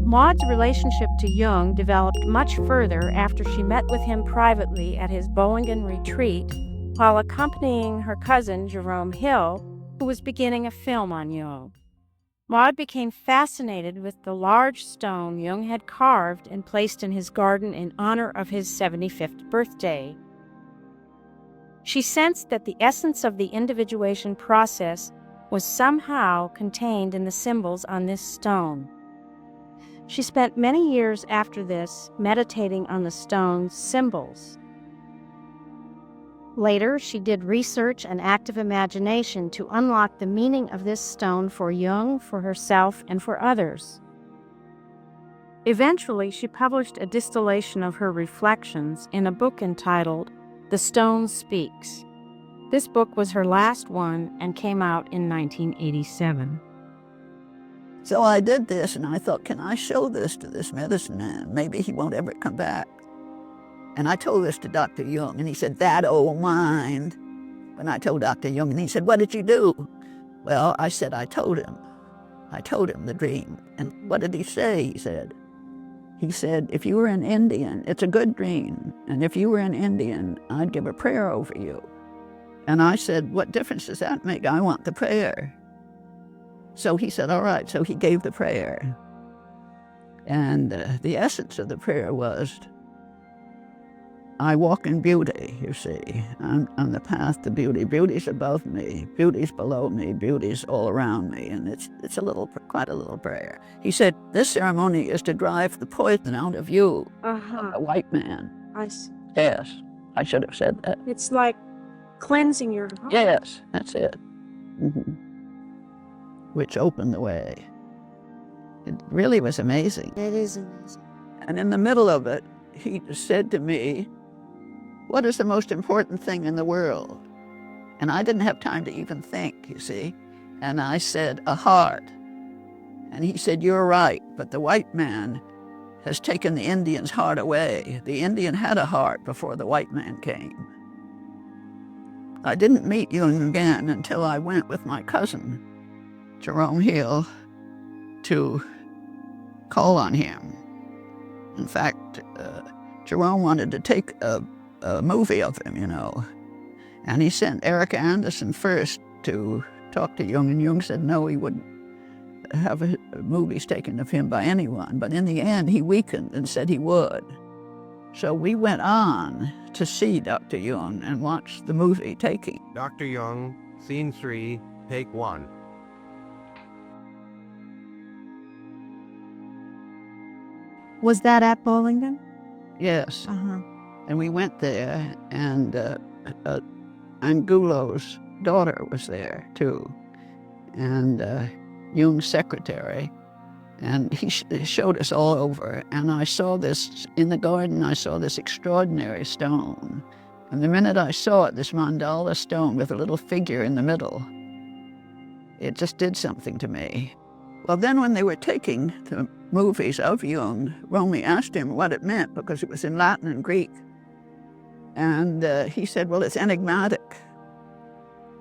Maud's relationship to Jung developed much further after she met with him privately at his Bollingen retreat while accompanying her cousin Jerome Hill, who was beginning a film on Jung. Maud became fascinated with the large stone Jung had carved and placed in his garden in honor of his 75th birthday. She sensed that the essence of the individuation process was somehow contained in the symbols on this stone. She spent many years after this meditating on the stone's symbols. Later, she did research and active imagination to unlock the meaning of this stone for Jung, for herself, and for others. Eventually, she published a distillation of her reflections in a book entitled The Stone Speaks. This book was her last one and came out in 1987. So I did this, and I thought, can I show this to this medicine man? Maybe he won't ever come back. And I told this to Dr. Jung, and he said, that old mind. When I told Dr. Jung, and he said, what did you do? Well, I said, I told him the dream. And what did he say? He said, if you were an Indian, it's a good dream. And if you were an Indian, I'd give a prayer over you. And I said, what difference does that make? I want the prayer. So he said, all right. So he gave the prayer. And the essence of the prayer was, I walk in beauty, you see. I'm on the path to beauty. Beauty's above me. Beauty's below me. Beauty's all around me. And it's quite a little prayer. He said, this ceremony is to drive the poison out of you, a white man. I see. Yes, I should have said that. It's like cleansing your heart. Yes, that's it. Which opened the way. It really was amazing. It is amazing. And in the middle of it, he said to me, what is the most important thing in the world? And I didn't have time to even think, you see. And I said, a heart. And he said, you're right, but the white man has taken the Indian's heart away. The Indian had a heart before the white man came. I didn't meet Jung again until I went with my cousin, Jerome Hill, to call on him. In fact, Jerome wanted to take a movie of him, and he sent Erica Anderson first to talk to Jung, and Jung said no, he wouldn't have movies taken of him by anyone. But in the end, he weakened and said he would. So we went on to see Dr. Jung and watch the movie Taking. Dr. Jung, Scene 3, Take 1. Was that at Bollingen? Yes. And we went there, and Angulo's daughter was there, too, and Jung's secretary. And he showed us all over, and I saw this, in the garden, I saw this extraordinary stone. And the minute I saw it, this mandala stone with a little figure in the middle, it just did something to me. Well, then when they were taking the movies of Jung, Romy asked him what it meant, because it was in Latin and Greek. And he said, well, it's enigmatic.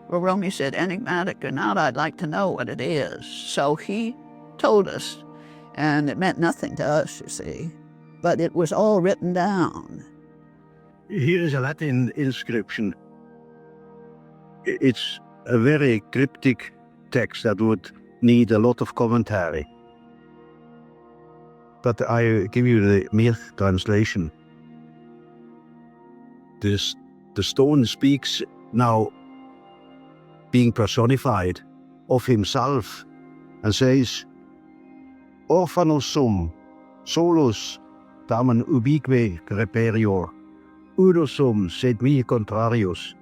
Well, Romy said, enigmatic or not, I'd like to know what it is. So he told us, and it meant nothing to us, you see, but it was all written down. Here is a Latin inscription. It's a very cryptic text that would need a lot of commentary. But I give you the mere translation. The stone speaks now, being personified, of himself, and says, Orphanus sum, solus, tamen ubique reperior, uno sum sed mi contrarius.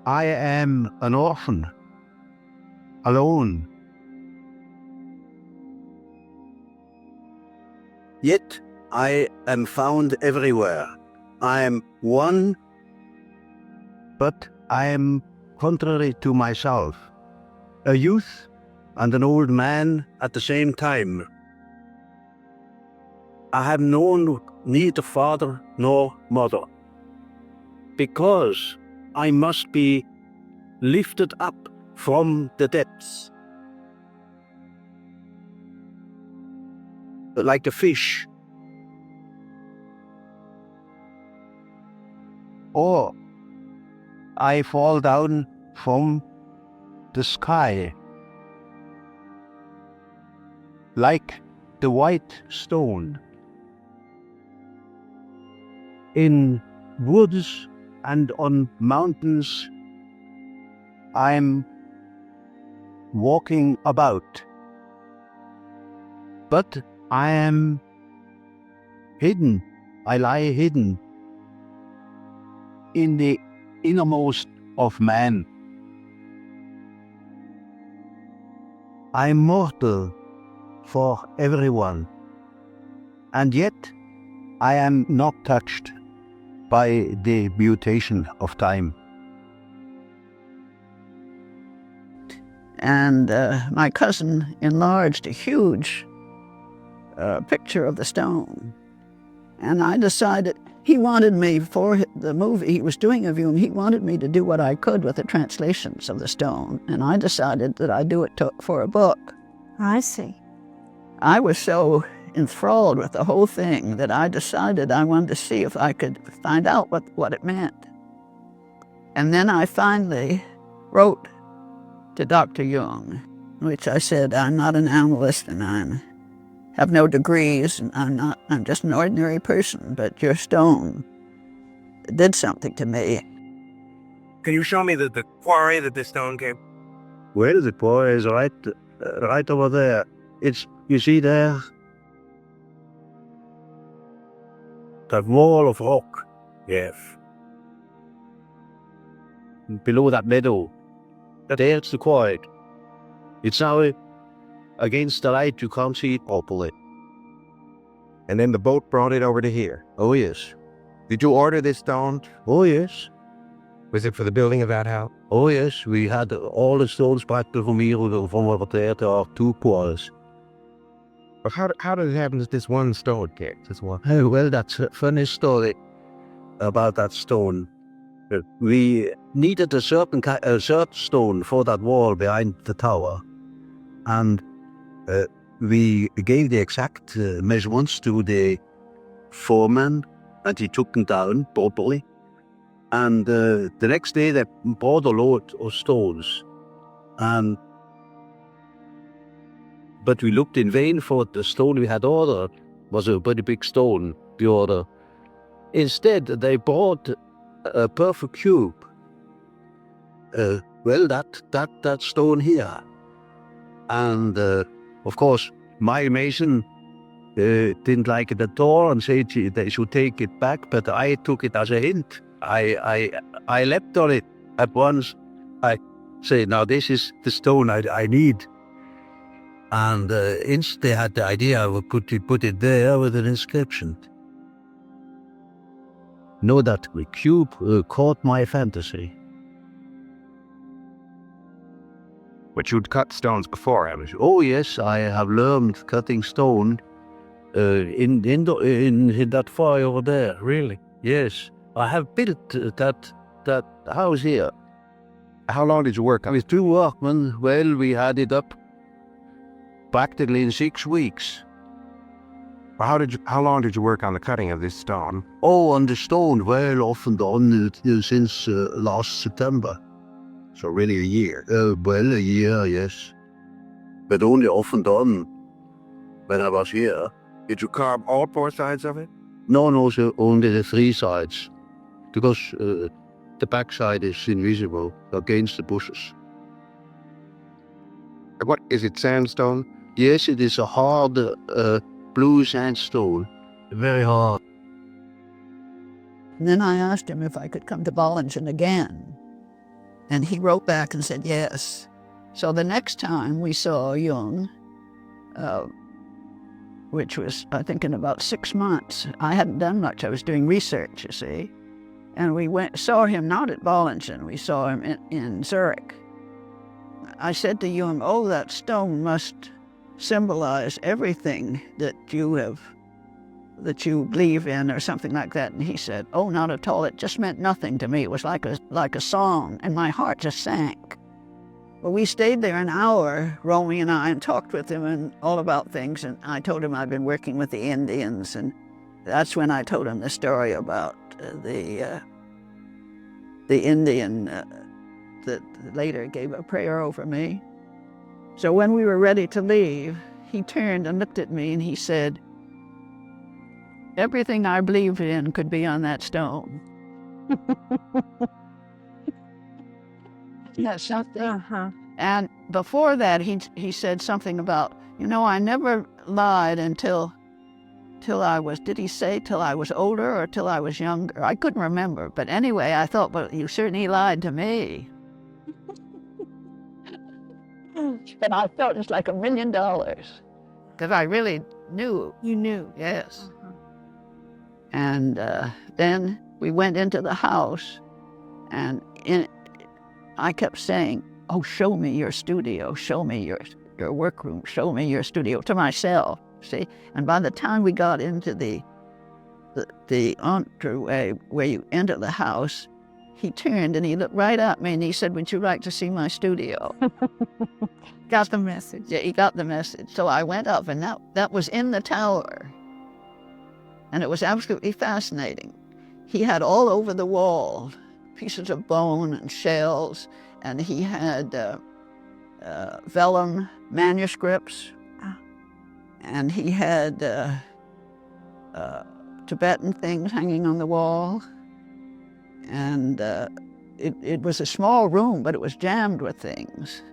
I am an orphan, alone. Yet I am found everywhere. I am one, but I am contrary to myself, a youth and an old man at the same time. I have known neither father nor mother, because I must be lifted up from the depths. like the fish. Or I fall down from the sky, like the white stone. In woods and on mountains, I'm walking about, but I am hidden. I lie hidden in the innermost of man. I'm mortal for everyone, and yet I am not touched by the mutation of time. And my cousin enlarged a huge picture of the stone. And I decided, he wanted me, for the movie he was doing of Jung, he wanted me to do what I could with the translations of the stone. And I decided that I'd do it for a book. I see. I was so enthralled with the whole thing that I decided I wanted to see if I could find out what it meant. And then I finally wrote to Dr. Jung, which I said, I'm not an analyst and I have no degrees and I'm just an ordinary person, but your stone did something to me. Can you show me the quarry that this stone came? Well, the quarry is right over there. You see there? That wall of rock. Yes. Below that meadow. There's the quarry. It's now against the light, you can't see it properly. And then the boat brought it over to here. Oh, yes. Did you order this stone? Oh, yes. Was it for the building of that house? Oh, yes. We had all the stones back from here, from over there. There are 2 quarries. But how did it happen that this one stone came? This one? Oh, well, that's a funny story about that stone. We needed a certain stone for that wall behind the tower. And we gave the exact measurements to the foreman, and he took them down properly. And the next day they brought a load of stones. But we looked in vain for the stone we had ordered. It was a pretty big stone, the order. Instead, they brought a perfect cube. Well, that stone here. And of course, my mason didn't like it at all and said they should take it back, but I took it as a hint. I leapt on it at once. I say, now this is the stone I need. And instantly I had the idea I would put it there with an inscription. Know that the cube caught my fantasy. But you'd cut stones before, haven't you? Oh yes, I have learned cutting stone in that fire over there. Really? Yes, I have built that house here. How long did you work on it? With 2 workmen. Well, we had it up practically in 6 weeks. How long did you work on the cutting of this stone? Oh, on the stone, well, off and on since last September. So really a year? Well, a year, yes. But only off and on when I was here. Did you carve all 4 sides of it? No, so only the 3 sides. Because the back side is invisible against the bushes. What, is it sandstone? Yes, it is a hard blue sandstone. Very hard. And then I asked him if I could come to Bollingen again. And he wrote back and said yes. So the next time we saw Jung, which was, I think, in about 6 months, I hadn't done much. I was doing research, you see. And we saw him not at Bollingen, we saw him in Zurich. I said to Jung, oh, that stone must symbolize everything that you believe in, or something like that. And he said, oh, not at all. It just meant nothing to me. It was like a song, and my heart just sank. Well, we stayed there an hour, Romy and I, and talked with him and all about things. And I told him I'd been working with the Indians, and that's when I told him the story about the Indian that later gave a prayer over me. So when we were ready to leave, he turned and looked at me and he said, "Everything I believed in could be on that stone." That's something. Uh-huh. And before that, he said something about, I never lied until I was, did he say till I was older or till I was younger? I couldn't remember. But anyway, I thought, well, you certainly lied to me. And I felt it's like $1 million. Because I really knew. You knew. Yes. Uh-huh. And then we went into the house, and I kept saying, "Oh, show me your studio, show me your workroom, show me your studio," to myself, see? And by the time we got into the entryway where you enter the house, he turned and he looked right at me and he said, "Would you like to see my studio?" Got the message. Yeah, he got the message. So I went up, and that was in the tower. And it was absolutely fascinating. He had all over the wall pieces of bone and shells, and he had vellum manuscripts, and he had Tibetan things hanging on the wall. And it was a small room, but it was jammed with things.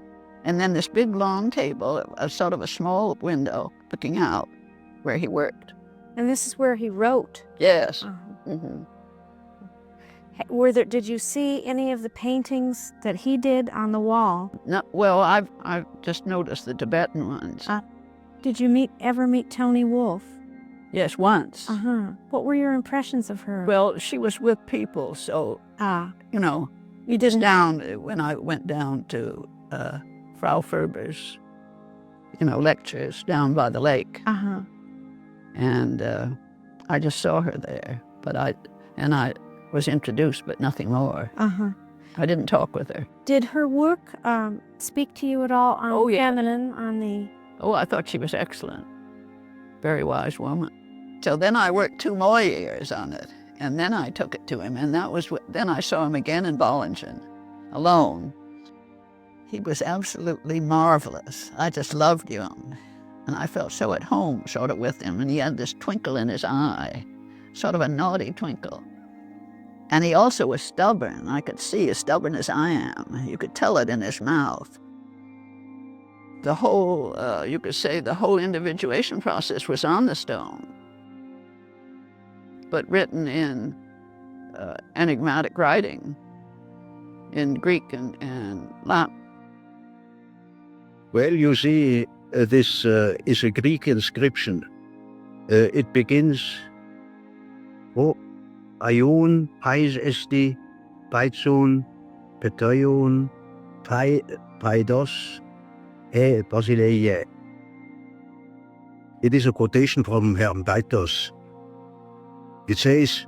And then this big long table, a sort of a small window looking out where he worked. And this is where he wrote. Yes. Uh-huh. Mm-hmm. Did you see any of the paintings that he did on the wall? No, well, I've just noticed the Tibetan ones. Did you ever meet Toni Wolff? Yes, once. Uh-huh. What were your impressions of her? Well, she was with people, so, You didn't... when I went down to Frau Ferber's, lectures down by the lake. Uh-huh. And I just saw her there, I was introduced, but nothing more. Uh-huh. I didn't talk with her. Did her work speak to you at all on Oh, yeah. feminine, on the... Oh, I thought she was excellent. Very wise woman. So then I worked 2 more years on it, and then I took it to him, and then I saw him again in Bollingen, alone. He was absolutely marvelous. I just loved Jung, and I felt so at home sort of with him, and he had this twinkle in his eye, sort of a naughty twinkle. And he also was stubborn. I could see as stubborn as I am. You could tell it in his mouth. The whole, you could say the whole individuation process was on the stone, but written in enigmatic writing, in Greek and Latin. Well, you see, this is a Greek inscription. It begins, Aion, Pais esti, Paitson, Petoion, Paidos, Basileia. It is a quotation from Herrn Baitos. It says,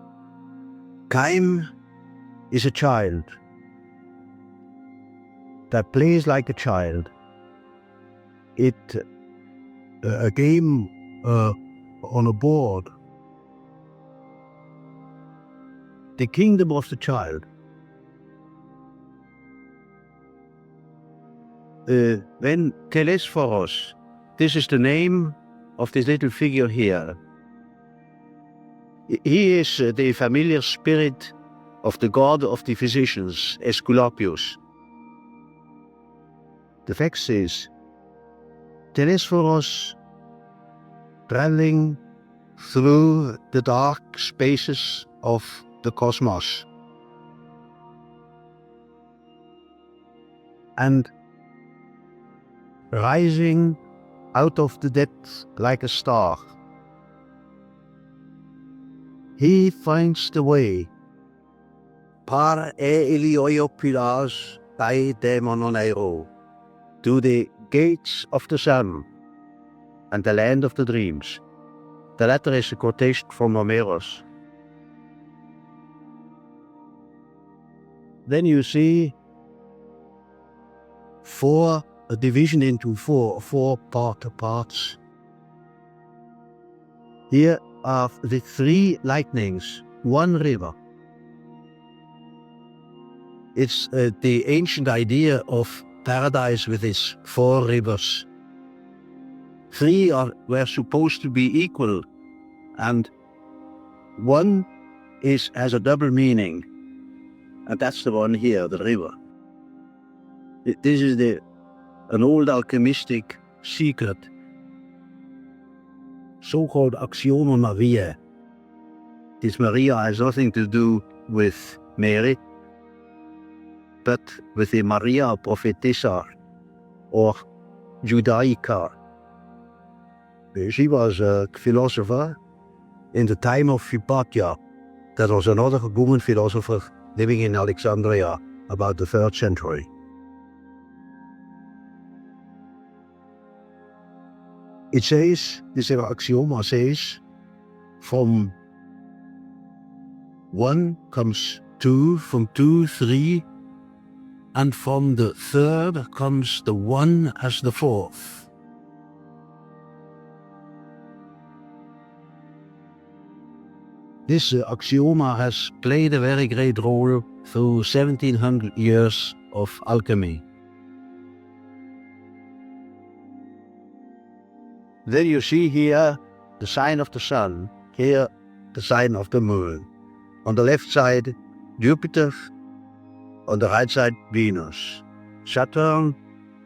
"Time is a child that plays like a child. A game on a board. The kingdom of the child. Then Telesphorus, this is the name of this little figure here. He is the familiar spirit of the god of the physicians, Aesculapius. The text says, Telesphorus, traveling through the dark spaces of the cosmos, and rising out of the depths like a star. He finds the way. Par Elioiopilas kai demononeiro, to the gates of the sun and the land of the dreams. The latter is a quotation from Homerus. Then you see a division into four parts. Here are the three lightnings, one river. It's the ancient idea of paradise with its four rivers. Three were supposed to be equal, and one has a double meaning, and that's the one here, the river. This is an old alchemistic secret, so-called axioma Maria. This Maria has nothing to do with Mary, but with the Maria Prophetessa, or Judaica. She was a philosopher in the time of Hypatia. That was another woman philosopher living in Alexandria about the 3rd century. It says, this axioma says, from 1 comes 2, from 2, 3, and from the 3rd comes the 1 as the 4th. This axioma has played a very great role through 1700 years of alchemy. Then you see here the sign of the sun, here the sign of the moon. On the left side, Jupiter, on the right side, Venus. Saturn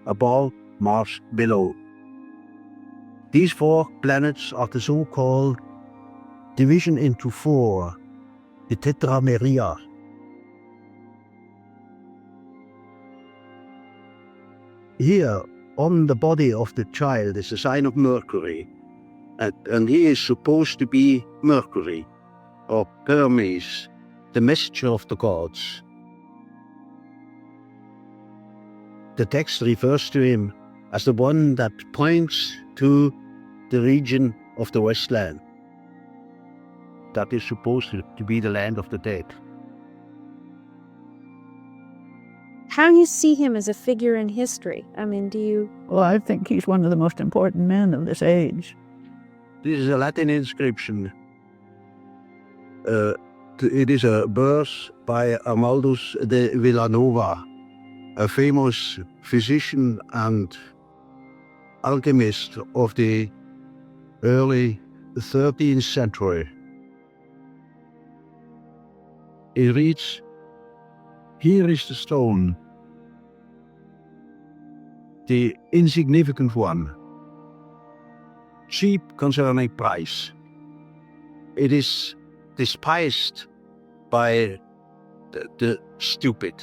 above, Mars below. These 4 planets are the so-called division into 4, the tetrameria. Here, on the body of the child is a sign of Mercury, and he is supposed to be Mercury, or Hermes, the messenger of the gods. The text refers to him as the one that points to the region of the Westland. That is supposed to be the land of the dead. How do you see him as a figure in history? I mean, do you... Well, I think he's one of the most important men of this age. This is a Latin inscription. It is a verse by Amaldus de Villanova, a famous physician and alchemist of the early 13th century. It reads, "Here is the stone, the insignificant one, cheap concerning price. It is despised by the stupid,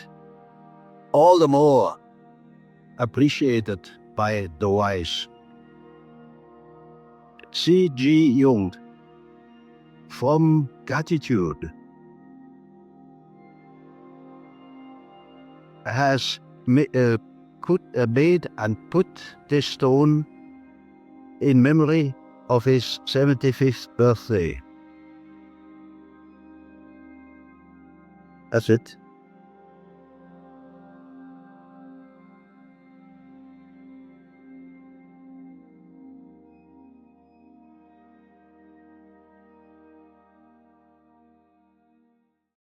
all the more appreciated by the wise." C.G. Jung, from gratitude, has made and put this stone in memory of his 75th birthday. That's it.